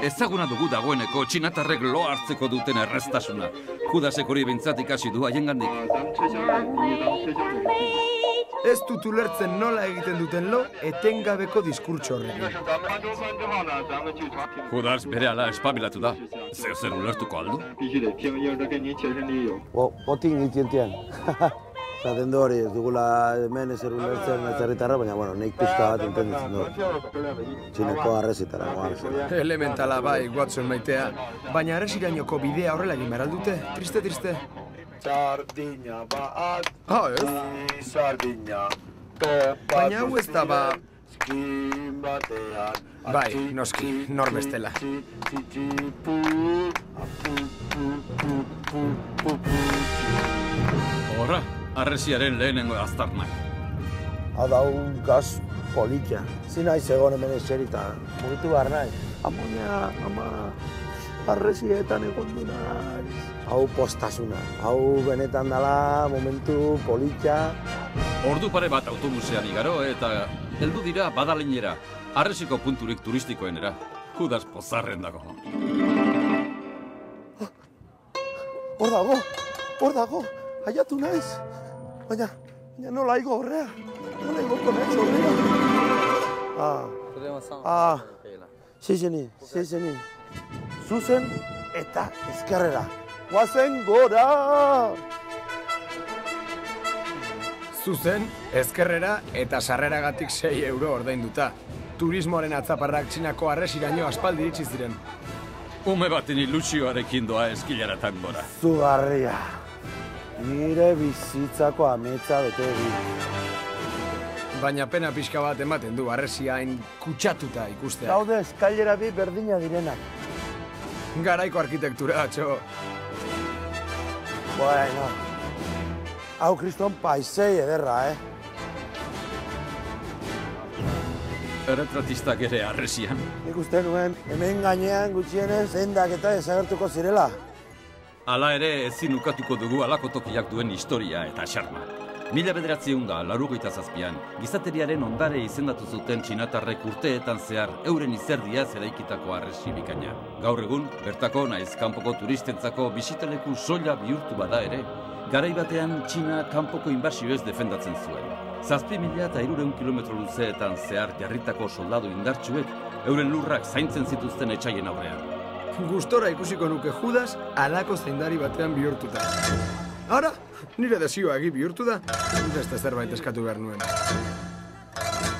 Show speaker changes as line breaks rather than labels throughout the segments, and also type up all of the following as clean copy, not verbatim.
Ezaguna dugu dagoeneko txinatarrek lo hartzeko duten erreztasuna. Judasek hori behintzat ikasi du haiengandik.
Ez dut ulertzen nola egiten duten lo etengabeko diskurtso horrekin.
Judas berehala espabilatu da. Zeo zer ulertuko aldu?
Botin itientian. Zaten du hori, ez dugula hemen ezer ulertzen atzerritarra, baina, nik pizka bat entenditzen du. Txineko arrezitara.
Elementala bai, Watson maitea. Baina arrezirainoko bidea horrela egin behar aldute. Triste.
Sardina bat,
ez?
Sardina,
baina hau ez da ba...
Skin batean.
Bai, noski, nor bestela.
Horra, arresiaren lehenengo aztarnak.
Hau da un gaz politia. Zinaiz egon hemen eserita, mugitu behar nahi. Amonia, ama, arresietan egon du naiz. Hau postasuna, hau benetan dala momentu politia.
Ordu pare bat autobusean igaro eta heldu dira Badalinera, arresiko punturik turistikoenera. Judas pozarren dago.
Hor dago, haiatu naiz. Baina nola igo horrea, nola igoko naiz horrea. Zizeni. Zuzen eta ezkerrera. Guazen gora!
Zuzen, ezkerrera eta sarreragatik 6 euro ordainduta. Turismoaren atzaparrak Txinako arresiraino aspaldi iritsi ziren.
Ume baten ilusioarekin doa eskilaratan gora.
Zugarria. Nire bizitzako ametsa bete du.
Baina pena pixka bat ematen du arresia hain kutsatuta ikusteak.
Daude eskailera bi berdina direnak.
Garaiko arkitektura, atxo.
Bueno, hau kriston paisei ederra,
Erretratistak ere arresian.
Nik uste nuen, hemen gainean gutxienez zendak eta desagertuko zirela.
Hala ere ezin ukatuko dugu halako tokiak duen historia eta xarma. 1987an, gizateriaren ondare izendatu zuten txinatarrek urteetan zehar euren izerdiaz eraikitako arresi bikaina. Gaur egun, bertako naiz kanpoko turistentzako bisitaleku soila bihurtu bada ere, garai batean Txina kanpoko inbasioez defendatzen zuen. 7.500 kilometro luzeetan zehar jarritako soldadu indartsuek euren lurrak zaintzen zituzten etsaien aurrean.
Gustora ikusiko nuke Judas halako zaindari batean bihurtuta. Ara, nire desioa egi bihurtu da, beste zerbait eskatu behar nuen.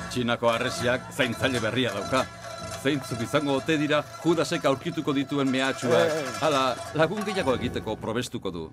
Txinako arresiak zaintzaile berria dauka. Zeintzuk izango ote dira Judasek aurkituko dituen mehatxuak, hala lagun gehiago egiteko probestuko du.